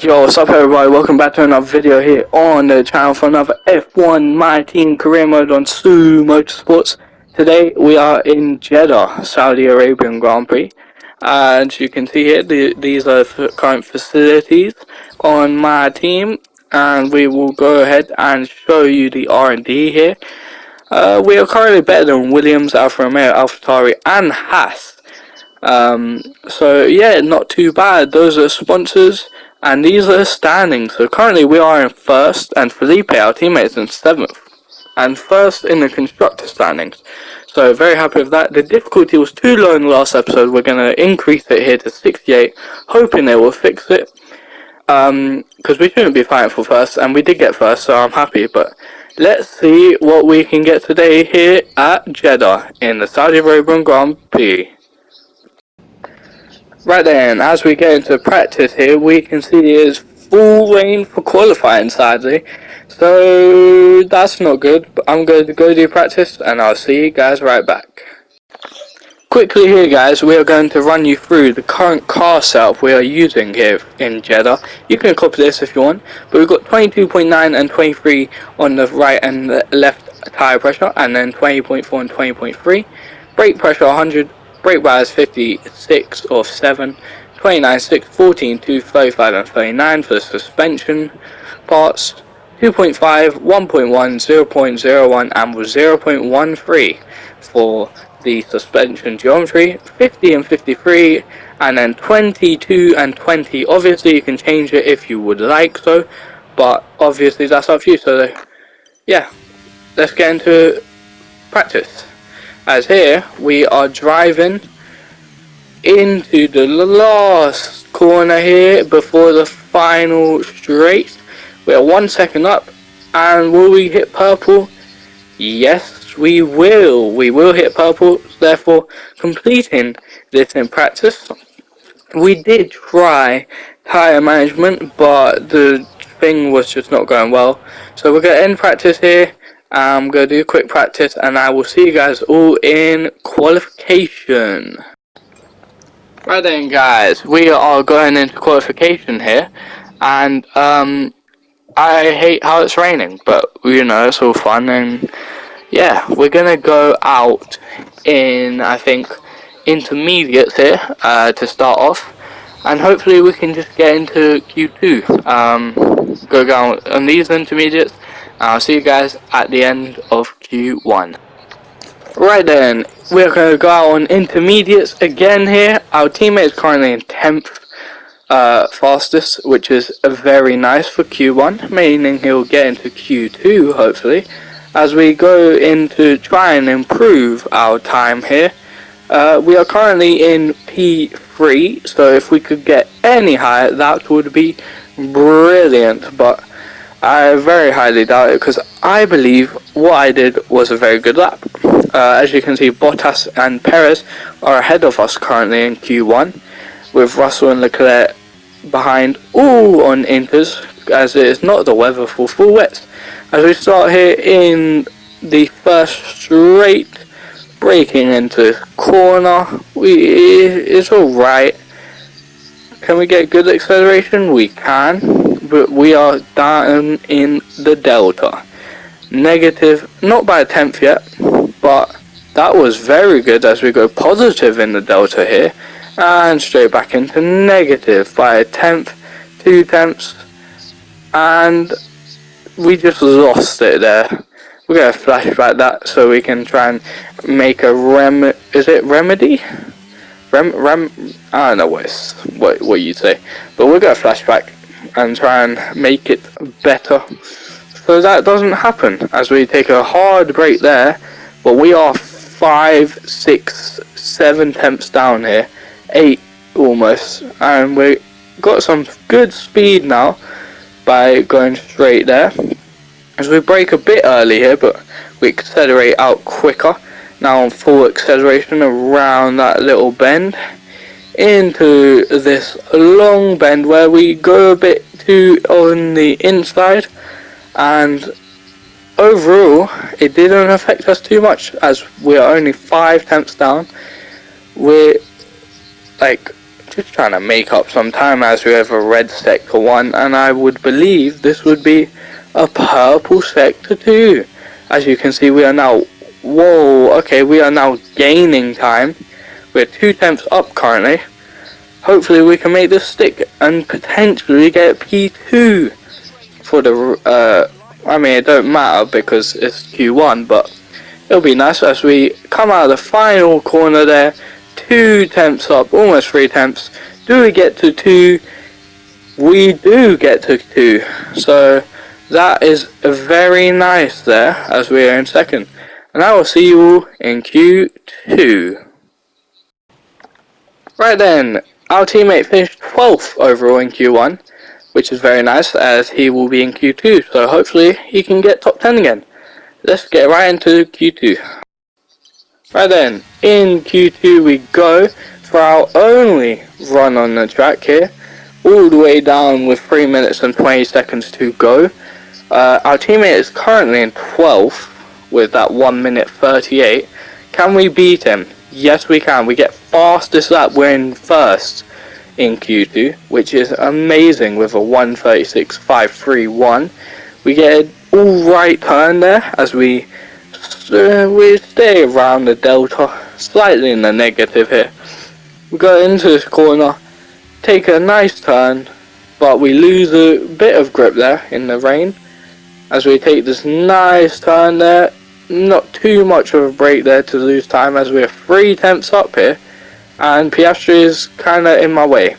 Yo, what's up everybody, welcome back to another video here on the channel for another F1 My Team career mode on Su Motorsports. Today we are in Jeddah, Saudi Arabian Grand Prix. As you can see here, these are the current facilities on my team, and we will go ahead and show you the R&D here. We are currently better than Williams, Alfa Romeo, AlphaTauri and Haas. So yeah, not too bad. Those are sponsors, and these are the standings. So currently we are in first, and Felipe, our teammate, is in seventh, and first in the constructor standings. So very happy with that. The difficulty was too low in the last episode. We're gonna increase it here to 68, hoping they will fix it. Because we shouldn't be fighting for first, and we did get first, so I'm happy. But let's see what we can get today here at Jeddah in the Saudi Arabian Grand Prix. Right then, as we get into practice here, we can see it's full rain for qualifying, sadly. So that's not good, but I'm going to go do practice, and I'll see you guys right back. Quickly here guys, we are going to run you through the current car setup we are using here in Jeddah. You can copy this if you want, but we've got 22.9 and 23 on the right and the left tyre pressure, and then 20.4 and 20.3. Brake pressure 100, brake bias 56 or 7, 29, 6, 14, 2, 35 and 39 for the suspension parts, 2.5, 1.1, 0.01 and 0.13 for the suspension geometry, 50 and 53, and then 22 and 20. Obviously you can change it if you would like so, but obviously that's up to you. So yeah, let's get into practice. As here we are driving into the last corner here before the final straight. We are 1 second up, and will we hit purple? Yes, we will. We will hit purple, therefore completing this in practice. We did try tyre management, but the thing was just not going well. So we're going to end practice here. I'm going to do a quick practice, and I will see you guys all in qualification. Right then guys, we are going into qualification here, and I hate how it's raining, but you know, it's all fun. And yeah, we're gonna go out in, I think, intermediates here to start off, and hopefully we can just get into Q2. Go down on these intermediates, and I'll see you guys at the end of Q1. Right then, we're going to go out on intermediates again here. Our teammate is currently in 10th fastest, which is very nice for Q1, meaning he'll get into Q2 hopefully, as we go into try and improve our time here. We are currently in P3, so if we could get any higher that would be brilliant, but I very highly doubt it, because I believe what I did was a very good lap. As you can see, Bottas and Perez are ahead of us currently in Q1, with Russell and Leclerc behind, all on inters, as it is not the weather for full wets. As we start here in the first straight, braking into corner, it's alright. Can we get good acceleration? We can, but we are down in the delta. Negative, not by a tenth yet, but that was very good as we go positive in the delta here, and straight back into negative by a tenth, 2 tenths, and we just lost it there. We're going to flashback that so we can try and make a remedy? I don't know what you say, but we're going to flashback and try and make it better so that doesn't happen, as we take a hard break there. But we are 5, 6, 7 tenths down here, 8 almost, and we got some good speed now by going straight there, as we brake a bit early here, but we accelerate out quicker now on full acceleration around that little bend into this long bend where we go a bit too on the inside, and overall it didn't affect us too much as we are only 5 tenths down. We're like just trying to make up some time as we have a red sector 1, and I would believe this would be a purple sector 2. As you can see, we are now, whoa, okay, we are now gaining time. We're 2 temps up currently. Hopefully we can make this stick and potentially get P2 for the, I mean, it don't matter because it's Q1, but it'll be nice as we come out of the final corner there. 2 temps up, almost 3 temps. Do we get to 2? We do get to 2. So that is very nice there as we are in second. And I will see you all in Q2. Right then, our teammate finished 12th overall in Q1, which is very nice as he will be in Q2. So hopefully he can get top 10 again. Let's get right into Q2. Right then, in Q2 we go for our only run on the track here, all the way down with 3 minutes and 20 seconds to go. Our teammate is currently in 12th with that 1 minute 38. Can we beat him? Yes we can. We get fastest lap, we're in first in Q2, which is amazing with a 1:36.531. We get an alright turn there as we stay around the delta, slightly in the negative here. We go into this corner, take a nice turn, but we lose a bit of grip there in the rain as we take this nice turn there. Not too much of a break there to lose time as we're 3 temps up here, and Piastri is kinda in my way,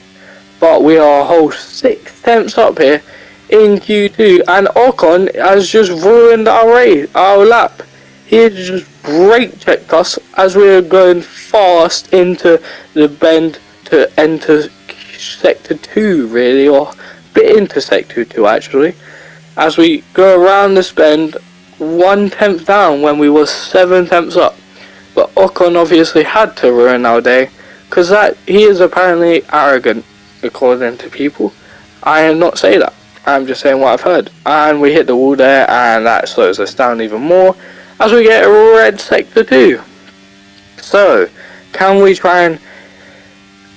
but we are a whole 6 temps up here in Q2, and Ocon has just ruined our lap. He has just brake checked us as we are going fast into the bend to enter sector 2 really, or a bit into sector 2 actually. As we go around this bend, 1 temp down when we was 7 temps up. But Ocon obviously had to ruin our day, because he is apparently arrogant according to people. I am not saying that, I'm just saying what I've heard. And we hit the wall there, and that slows us down even more as we get a red sector 2. So, can we try and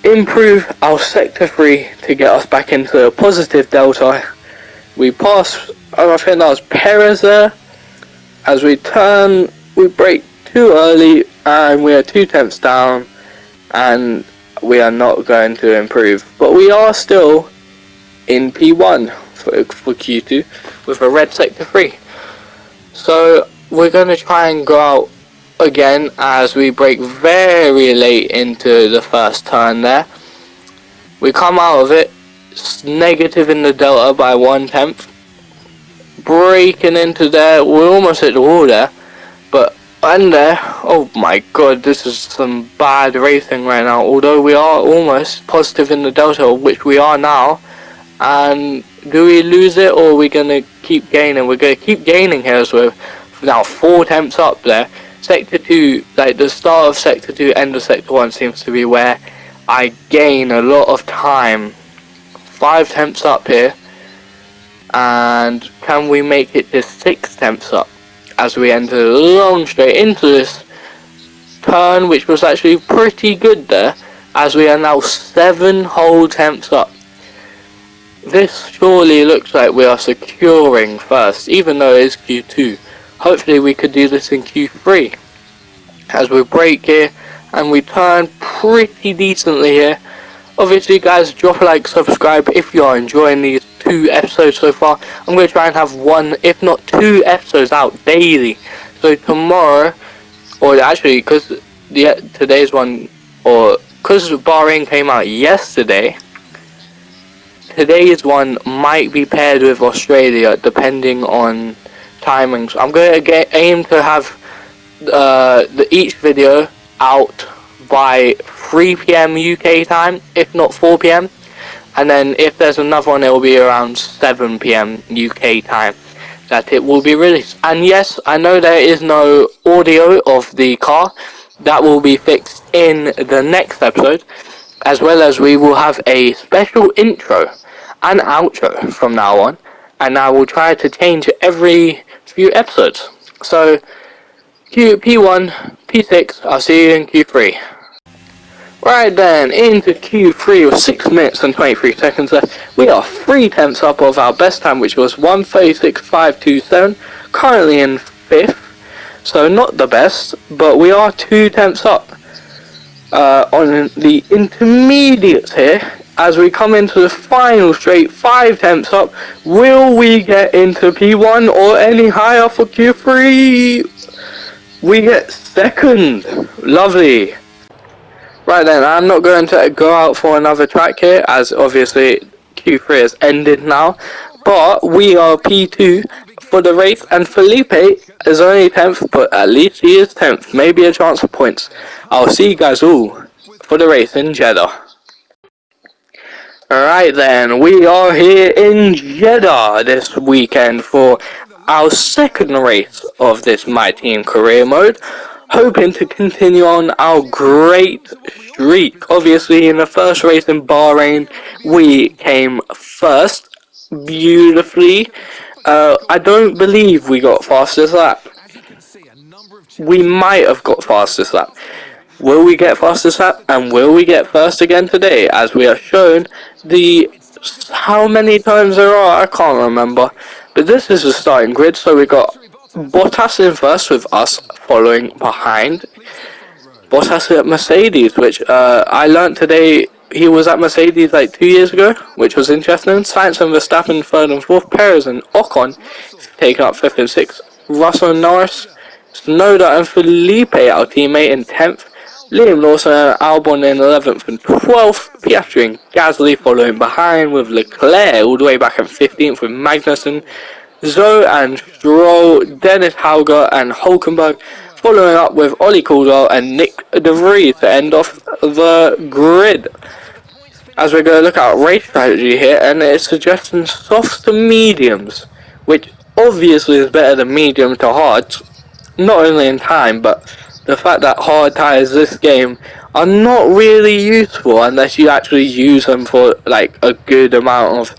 improve our sector 3 to get us back into a positive delta? We pass, I think that was Perez there. As we turn, we brake too early and we are 2 temps down, and we are not going to improve. But we are still in P1 for Q2 with a red sector 3. So we're going to try and go out again as we brake very late into the first turn there. We come out of it, negative in the delta by 1 temp. Braking into there, we almost hit the wall there. But and there, oh my god, this is some bad racing right now. Although we are almost positive in the delta, which we are now. And do we lose it, or are we going to keep gaining? We're going to keep gaining here as we're now 4 temps up there. Sector 2, like the start of sector 2, end of sector 1 seems to be where I gain a lot of time. 5 temps up here. And can we make it to 6 temps up as we enter the long straight into this turn, which was actually pretty good there, as we are now 7 whole temps up. This surely looks like we are securing first, even though it is Q2. Hopefully we could do this in Q3 as we brake here and we turn pretty decently here. Obviously guys, drop a like, subscribe if you are enjoying these 2 episodes so far. I'm going to try and have 1 if not 2 episodes out daily. So tomorrow, or actually because today's one, or because Bahrain came out yesterday, today's one might be paired with Australia depending on timings. I'm going to aim to have each video out by 3 PM UK time, if not 4 PM. And then if there's another one, it will be around 7 PM UK time that it will be released. And yes, I know there is no audio of the car. That will be fixed in the next episode, as well as we will have a special intro and outro from now on, and I will try to change every few episodes. So P1, P6, I'll see you in Q3. Right then, into Q3 with 6 minutes and 23 seconds left. We are 3 tenths up of our best time, which was 1:36.527. Currently in 5th, so not the best, but we are 2 tenths up on the intermediates here. As we come into the final straight, 5 tenths up. Will we get into P1 or any higher for Q3? We get second. Lovely. Right then, I'm not going to go out for another track here, as obviously Q3 has ended now. But we are P2 for the race, and Felipe is only 10th, but at least he is 10th. Maybe a chance for points. I'll see you guys all for the race in Jeddah. Alright then, we are here in Jeddah this weekend for our second race of this My Team career mode, hoping to continue on our great streak. Obviously in the first race in Bahrain we came first, beautifully. I don't believe we got fastest lap. We might have got fastest lap. Will we get fastest lap, and will we get first again today, as we are shown the how many times there are, I can't remember, but this is the starting grid. So we got Bottas in first with us following behind. Bottas at Mercedes, which I learnt today he was at Mercedes like 2 years ago, which was interesting. Sainz and Verstappen third and fourth, Perez and Ocon taking up fifth and sixth, Russell and Norris, Tsunoda and Felipe, our teammate, in 10th, Liam Lawson and Albon in 11th and 12th, Piastri and Gasly following behind, with Leclerc all the way back in 15th with Magnussen, Zoe and Stroll, Dennis Hauger and Hulkenberg following up with Ollie Caldwell and Nick De Vries to end off the grid. As we're going to look at our race strategy here, and it's suggesting softs to mediums, which obviously is better than medium to hards, not only in time, but the fact that hard tyres this game are not really useful unless you actually use them for like a good amount of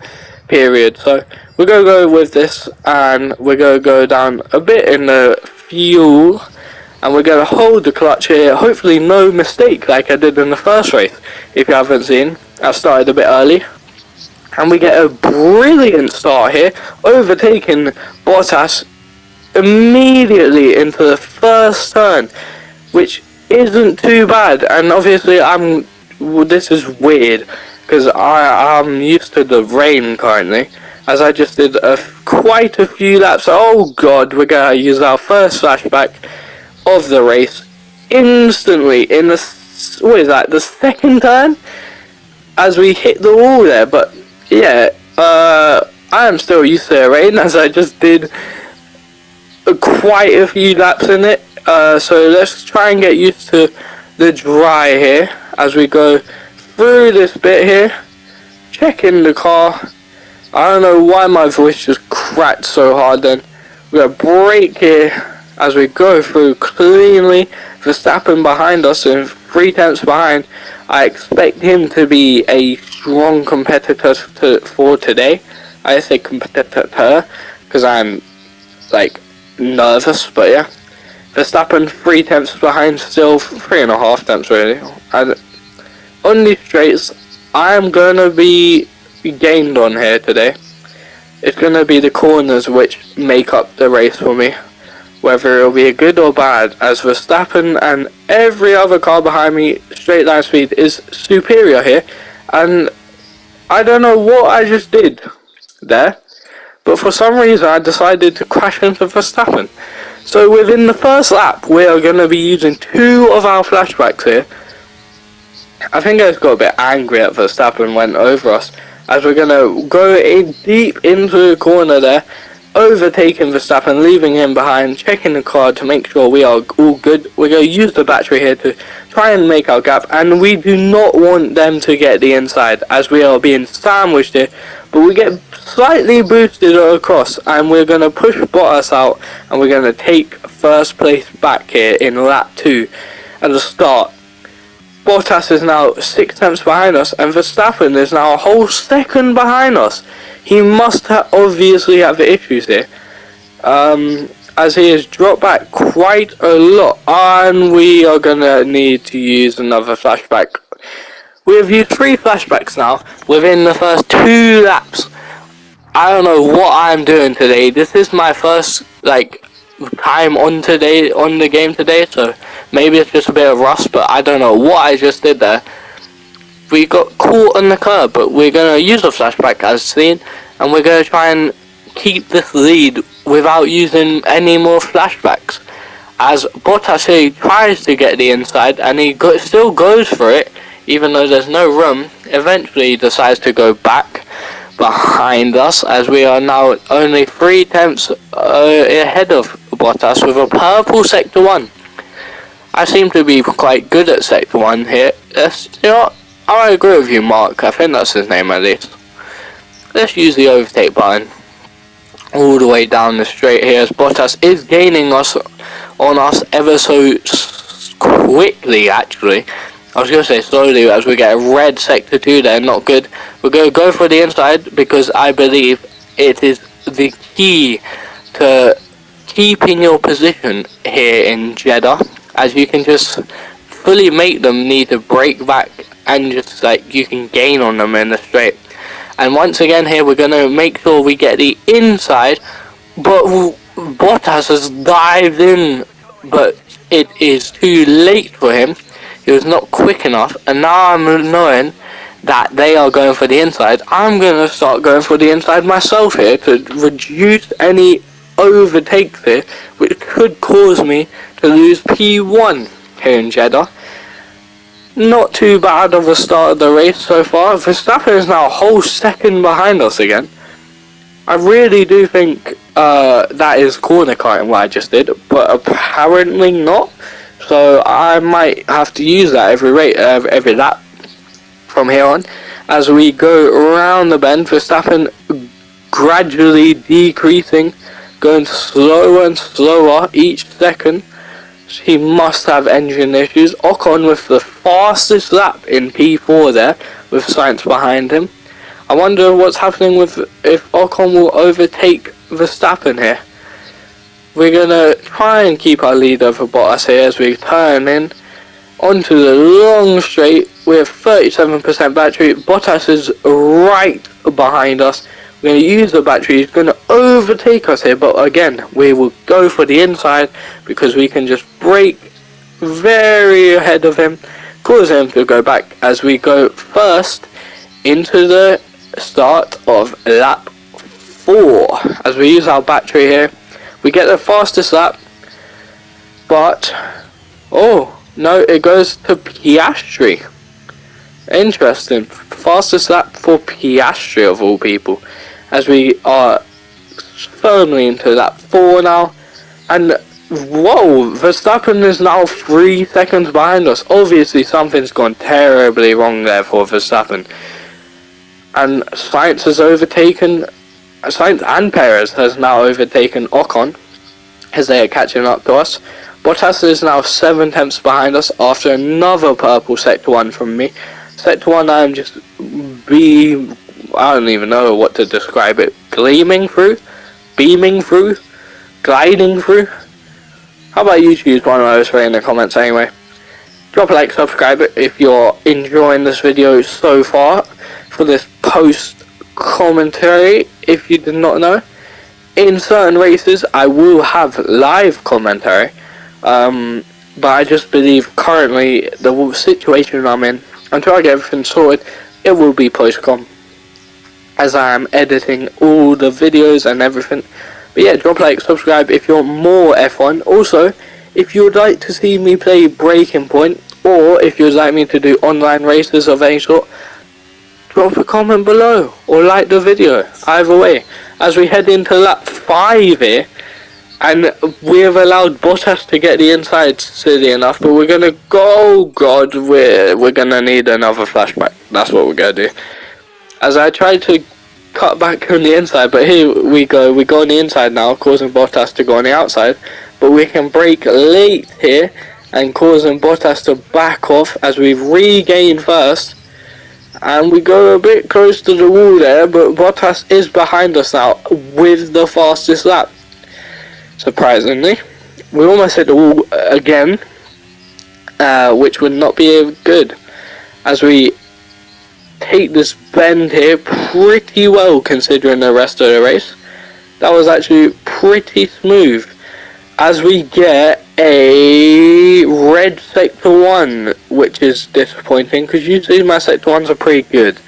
period. So we're going to go with this, and we're going to go down a bit in the fuel, and we're going to hold the clutch here. Hopefully no mistake like I did in the first race. If you haven't seen, I started a bit early, and we get a brilliant start here, overtaking Bottas immediately into the first turn, which isn't too bad. And obviously this is weird because I'm used to the rain currently, as I just did quite a few laps. Oh god, we're gonna use our first flashback of the race instantly in the the second turn, as we hit the wall there. But yeah, I am still used to the rain, as I just did quite a few laps in it, so let's try and get used to the dry here as we go through this bit here, checking the car. I don't know why my voice just cracked so hard then. We're going to brake here as we go through cleanly. Verstappen behind us and 3 tenths behind. I expect him to be a strong competitor for today. I say competitor because I'm like nervous, but yeah. Verstappen 3 tenths behind, still 3.5 tenths really. And on these straights, I am gonna be gained on here today. It's gonna be the corners which make up the race for me, whether it'll be a good or bad, as Verstappen and every other car behind me, straight line speed is superior here, and I don't know what I just did there, but for some reason I decided to crash into Verstappen. So within the first lap, we are going to be using 2 of our flashbacks here. I think I just got a bit angry at Verstappen went over us, as we're going to go in deep into the corner there, overtaking Verstappen, leaving him behind, checking the car to make sure we are all good. We're going to use the battery here to try and make our gap, and we do not want them to get the inside, as we are being sandwiched here. But we get slightly boosted across, and we're going to push Bottas out, and we're going to take first place back here in lap 2 at the start. Bottas is now 6 tenths behind us, and Verstappen is now a whole second behind us. He must obviously have issues here, as he has dropped back quite a lot, and we are going to need to use another flashback We have used 3 flashbacks now within the first 2 laps. I don't know what I'm doing today. This is my first time on the game today, so maybe it's just a bit of rust, but I don't know what I just did there. We got caught on the curb, but we're gonna use a flashback as seen, and we're gonna try and keep this lead without using any more flashbacks. As Bottas here tries to get the inside, and he still goes for it, even though there's no room. Eventually he decides to go back behind us, as we are now only 3 tenths ahead of Bottas with a purple sector 1. I seem to be quite good at sector 1 here. I agree with you, Mark. I think that's his name at least. Let's use the overtake button all the way down the straight here, as Bottas is gaining on us ever so quickly. Actually, I was going to say slowly, as we get a red sector 2 there. Not good. We're going to go for the inside because I believe it is the key to keeping your position here in Jeddah, as you can just fully make them need to break back, and just you can gain on them in the straight. And once again here, we're going to make sure we get the inside, but Bottas has dived in, but it is too late for him. He was not quick enough, and now I'm knowing that they are going for the inside. I'm going to start going for the inside myself here to reduce any overtakes here, which could cause me to lose P1 here in Jeddah. Not too bad of a start of the race so far. Verstappen is now a whole second behind us again. I really do think that is corner karting what I just did, but apparently not. So I might have to use that every lap from here on. As we go around the bend, Verstappen gradually decreasing, going slower and slower each second. He must have engine issues. Ocon with the fastest lap in P4 there, with Sainz behind him. I wonder what's happening with if Ocon will overtake Verstappen here. We're gonna try and keep our lead over Bottas here as we turn in onto the long straight. We have 37% battery. Bottas is right behind us. We're going to use the battery. He's going to overtake us here, but again, we will go for the inside because we can just brake very ahead of him, cause him to go back as we go first into the start of lap 4. As we use our battery here, we get the fastest lap, but oh no, it goes to Piastri. Interesting. Fastest lap for Piastri of all people, as we are firmly into lap 4 now. And whoa, Verstappen is now 3 seconds behind us. Obviously something's gone terribly wrong there for Verstappen. And Sainz and Perez has now overtaken Ocon as they are catching up to us. Bottas is now 7 tenths behind us after another purple sector 1 from me. Sector 1 I'm just I don't even know what to describe it. Beaming through? Gliding through? How about you choose one of those 3 in the comments anyway. Drop a like, subscribe if you're enjoying this video so far for this post commentary. If you did not know, in certain races I will have live commentary, but I just believe currently the situation I'm in, until I get everything sorted, it will be post-com, as I am editing all the videos and everything. But yeah, drop a like, subscribe if you want more F1. Also, if you would like to see me play Breaking Point, or if you would like me to do online races of any sort, drop a comment below, or like the video. Either way, as we head into lap 5 here, and we have allowed Bottas to get the inside silly enough, but we're gonna go, oh god, we're gonna need another flashback. That's what we're gonna do. As I tried to cut back on the inside, but here we go on the inside now, causing Bottas to go on the outside, but we can brake late here and causing Bottas to back off as we've regained first, and we go a bit close to the wall there, but Bottas is behind us now with the fastest lap. Surprisingly, we almost hit the wall again, which would not be good, as we take this bend here pretty well considering the rest of the race. That was actually pretty smooth. As we get a red sector 1, which is disappointing because usually my sector 1s are pretty good.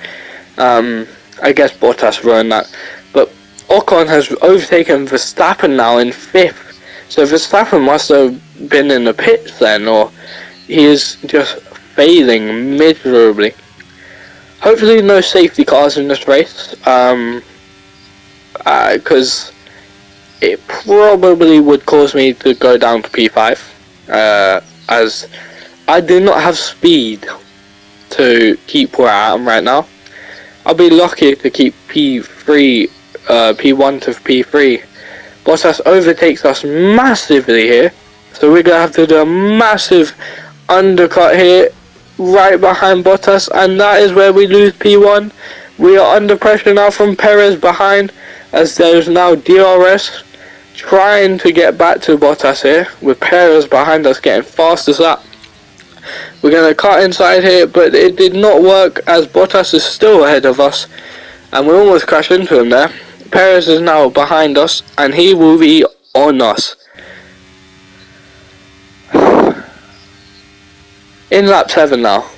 I guess Bottas ruined that. But Ocon has overtaken Verstappen now in 5th. So Verstappen must have been in the pits then, or he is just failing miserably. Hopefully no safety cars in this race, because it probably would cause me to go down to P5, as I do not have speed to keep where I am right now. I'll be lucky to keep P3, P1 to P3. Bottas overtakes us massively here, so we're going to have to do a massive undercut here, right behind Bottas, and that is where we lose P1. We are under pressure now from Perez behind, as there's now DRS trying to get back to Bottas here, with Perez behind us getting fast as that. We're going to cut inside here, but it did not work as Bottas is still ahead of us, and we almost crashed into him there. Perez is now behind us, and he will be on us. In lap 7 now,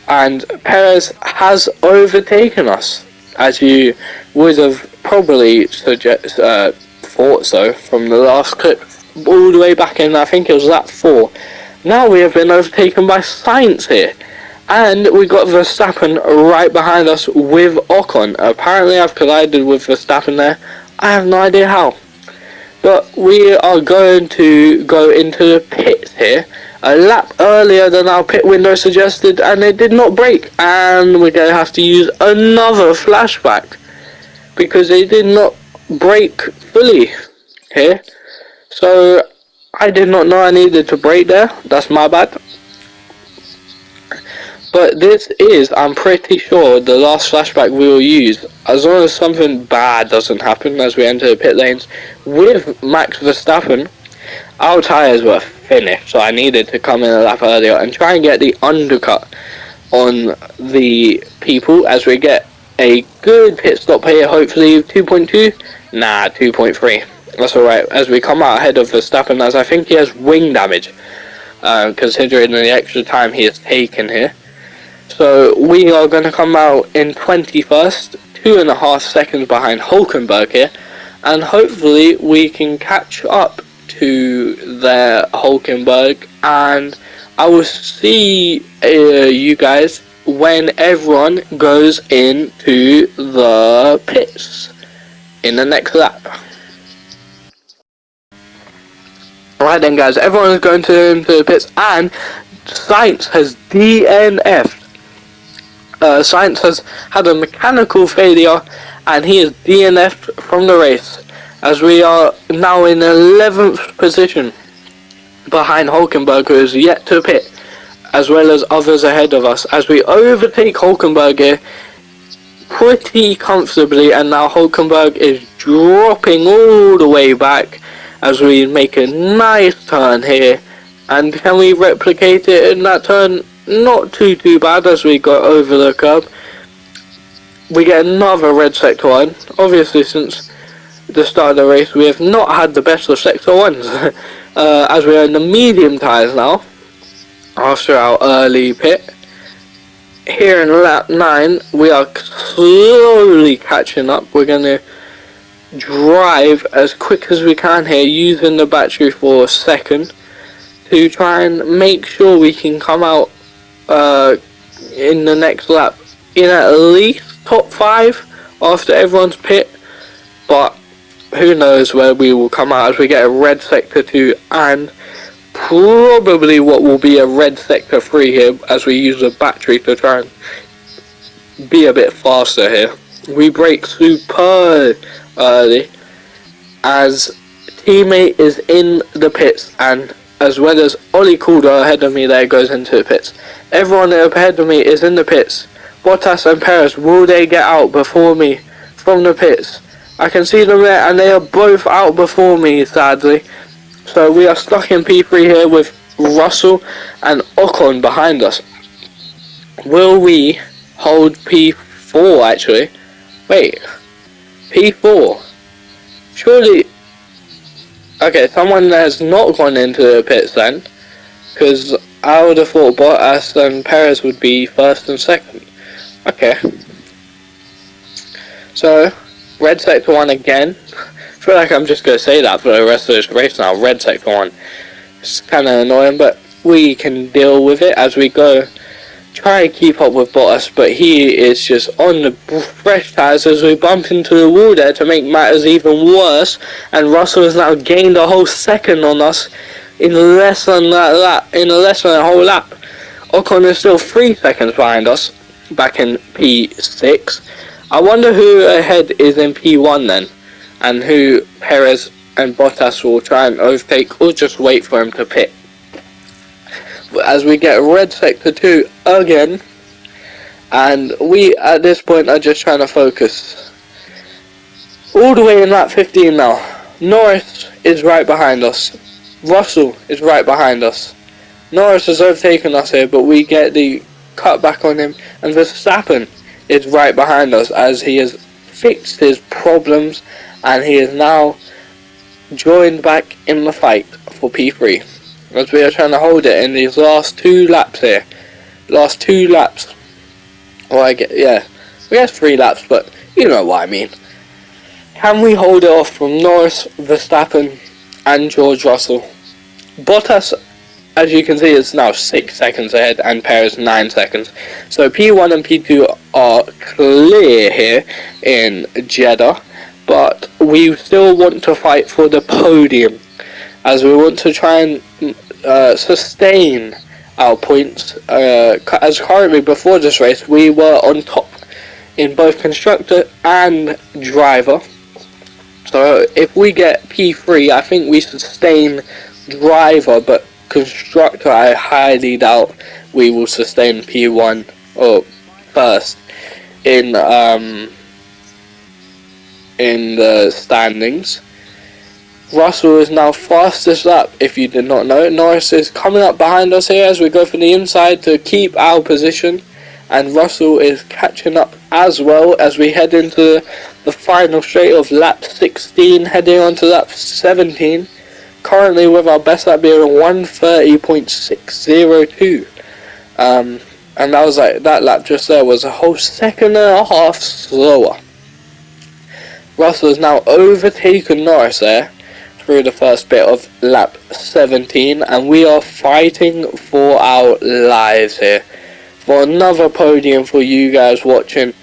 and Perez has overtaken us, as you would have probably thought so from the last clip, all the way back in, I think it was lap 4. Now we have been overtaken by Sainz here, and we got Verstappen right behind us with Ocon. Apparently I've collided with Verstappen there, I have no idea how. But we are going to go into the pits here, a lap earlier than our pit window suggested, and it did not break, and we're going to have to use another flashback because it did not break fully here. So I did not know I needed to brake there, that's my bad. But this is, I'm pretty sure, the last flashback we will use, as long as something bad doesn't happen as we enter the pit lanes with Max Verstappen. Our tyres were finished, so I needed to come in a lap earlier and try and get the undercut on the people as we get a good pit stop here, hopefully 2.2, nah, 2.3. That's alright, as we come out ahead of Verstappen, as I think he has wing damage, considering the extra time he has taken here. So we are going to come out in 21st, 2.5 seconds behind Hulkenberg here, and hopefully we can catch up to their Hulkenberg, and I will see you guys when everyone goes into the pits in the next lap. Alright then guys, everyone is going into the pits, and Sainz has DNF'd. Sainz has had a mechanical failure, and he is DNF'd from the race, as we are now in 11th position behind Hulkenberg, who is yet to pit, as well as others ahead of us, as we overtake Hulkenberg here pretty comfortably, and now Hulkenberg is dropping all the way back as we make a nice turn here. And can we replicate it in that turn? Not too bad, as we got over the curb. We get another red sector 1. Obviously, since the start of the race, we have not had the best of sector 1s, as we are in the medium tyres now, after our early pit. Here in lap 9, we are slowly catching up. We're going to drive as quick as we can here, using the battery for a second, to try and make sure we can come out in the next lap in at least top 5 after everyone's pit. But who knows where we will come out, as we get a red sector 2 and probably what will be a red sector 3 here, as we use the battery to try and be a bit faster here. We brake super early as teammate is in the pits, and as well as Ollie Calder ahead of me there goes into the pits. Everyone ahead of me is in the pits. Bottas and Perez, will they get out before me from the pits? I can see them there, and they are both out before me, sadly. So we are stuck in P3 here with Russell and Ocon behind us. Will we hold P4 actually? Wait, P4? Surely... Okay, someone has not gone into the pits then, because I would have thought Bottas and Perez would be first and second. Okay. So, red sector 1 again. I feel like I'm just going to say that for the rest of this race now. Red sector 1. It's kind of annoying, but we can deal with it as we go. Try and keep up with Bottas, but he is just on the fresh tyres as we bump into the wall there to make matters even worse. And Russell has now gained a whole second on us in less than that lap, in less than a whole lap. Ocon is still 3 seconds behind us, back in P6. I wonder who ahead is in P1 then, and who Perez and Bottas will try and overtake, or just wait for him to pit. As we get red sector 2 again, and we at this point are just trying to focus. All the way in lap 15 now. Norris is right behind us. Russell is right behind us. Norris has overtaken us here, but we get the cut back on him, and Verstappen is right behind us as he has fixed his problems and he is now joined back in the fight for P3. As we are trying to hold it in these last 2 laps here. Last 2 laps. Or we have 3 laps, but you know what I mean. Can we hold it off from Norris, Verstappen and George Russell? Bottas, as you can see, is now 6 seconds ahead and Perez 9 seconds. So P1 and P2 are clear here in Jeddah, but we still want to fight for the podium, as we want to try and sustain our points, as currently before this race we were on top in both constructor and driver. So if we get P3, I think we sustain driver, but constructor I highly doubt we will sustain P1 or first in the standings. Russell is now fastest lap, if you did not know. Norris is coming up behind us here as we go from the inside to keep our position, and Russell is catching up as well as we head into the final straight of lap 16, heading on to lap 17, currently with our best lap being 1:30.602. And that was that lap just there was a whole second and a half slower. Russell has now overtaken Norris there through the first bit of lap 17, and we are fighting for our lives here for another podium for you guys watching.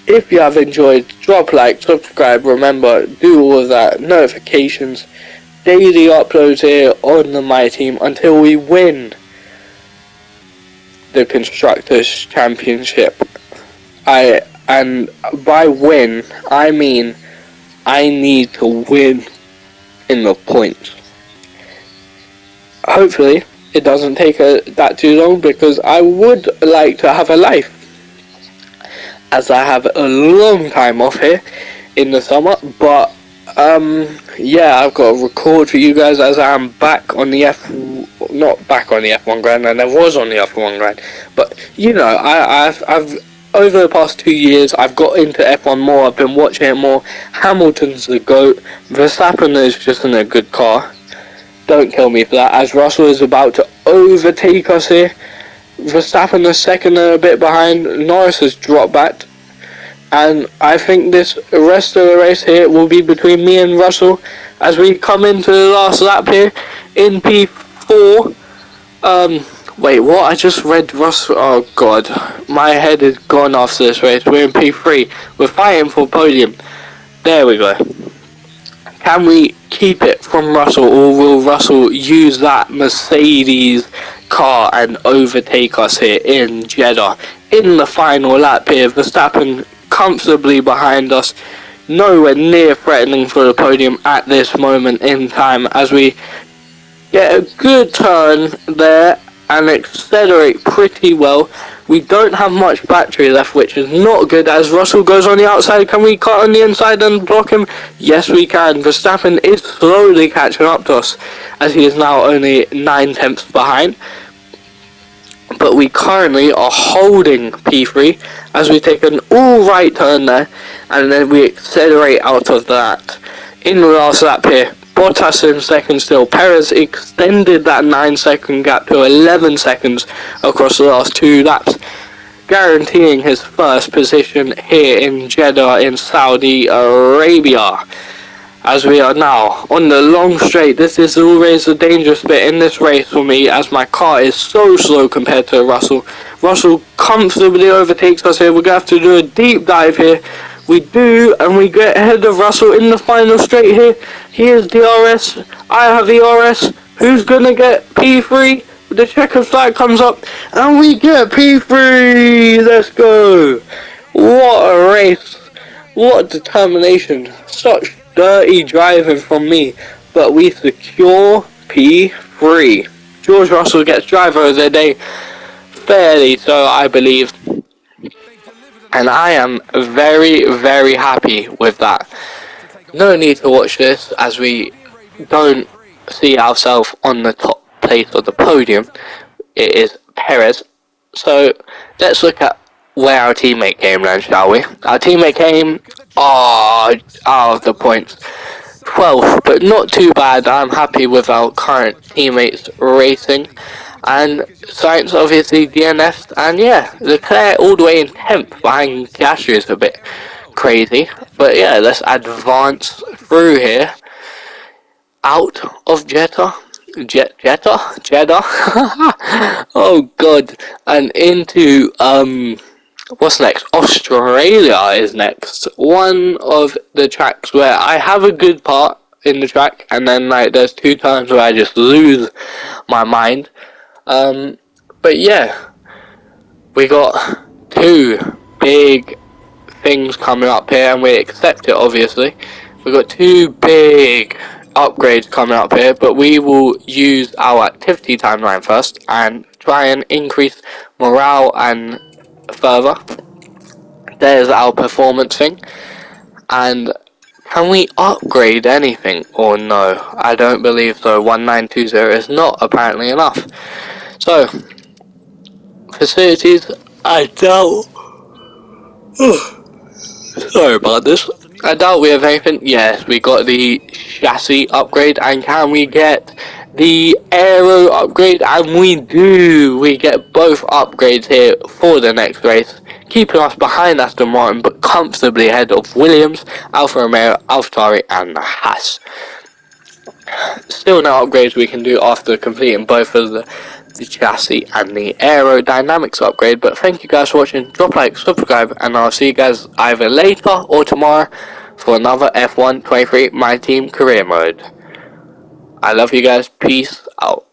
If you have enjoyed, drop a like, subscribe, remember, do all of that, notifications, daily uploads here on the My Team until we win the Constructors Championship. And by win, I mean I need to win in the points. Hopefully it doesn't take that too long, because I would like to have a life, as I have a long time off here in the summer. But yeah, I've got to record for you guys as I am back on the not back on the F1 grind, and I was on the F1 grind, but you know, I've over the past 2 years, I've got into F1 more, I've been watching it more. Hamilton's the GOAT. Verstappen is just in a good car. Don't kill me for that, as Russell is about to overtake us here. Verstappen is second and a bit behind. Norris has dropped back. And I think this rest of the race here will be between me and Russell as we come into the last lap here in P4. Wait, what? I just read Russell. Oh god, my head is gone after this race. We're in P3. We're fighting for podium. There we go. Can we keep it from Russell, or will Russell use that Mercedes car and overtake us here in Jeddah in the final lap here? Verstappen comfortably behind us, nowhere near threatening for the podium at this moment in time, as we get a good turn there and accelerate pretty well. We don't have much battery left, which is not good, as Russell goes on the outside. Can we cut on the inside and block him? Yes, we can. Verstappen is slowly catching up to us, as he is now only 9 tenths behind. but we currently are holding P3 as we take an all right turn there, and then we accelerate out of that. In the last lap here, Bottas in second still. Perez extended that 9-second gap to 11 seconds across the last 2 laps, guaranteeing his first position here in Jeddah in Saudi Arabia. As we are now on the long straight, this is always a dangerous bit in this race for me, as my car is so slow compared to Russell. Russell comfortably overtakes us here. We're going to have to do a deep dive here. We do, and we get ahead of Russell in the final straight here. Here's DRS. I have ERS. Who's going to get P3? The checkered flag comes up, and we get P3. Let's go. What a race. What determination. Such dirty driving from me, but we secure P3. George Russell gets driver of the day, fairly so I believe, and I am very, very happy with that. No need to watch this, as we don't see ourselves on the top place of the podium. It is Perez. So let's look at where our teammate came then, shall we? Our teammate came out of the points, 12th, but not too bad. I'm happy with our current teammates racing. And Sainz obviously DNF'd, and yeah, Leclerc all the way in 10th behind Gasly is a bit crazy. But yeah, let's advance through here, out of Jeddah. Jeddah. Oh god, and into what's next? Australia is next. One of the tracks where I have a good part in the track, and then like there's 2 times where I just lose my mind. But yeah, we got 2 big things coming up here, and we accept it obviously. We got 2 big upgrades coming up here, but we will use our activity timeline first and try and increase morale and further. There's our performance thing. And can we upgrade anything or no? I don't believe so. 1920 is not apparently enough. So facilities, I doubt. Sorry about this. I doubt we have anything. Yes, we got the chassis upgrade, and can we get the aero upgrade? And we do. We get both upgrades here for the next race, keeping us behind Aston Martin, but comfortably ahead of Williams, Alfa Romeo, AlphaTauri, and the Haas. Still no upgrades we can do after completing both of the chassis and the aerodynamics upgrade. But thank you guys for watching. Drop a like, subscribe, and I'll see you guys either later or tomorrow for another F1 23 My Team career mode. I love you guys. Peace out.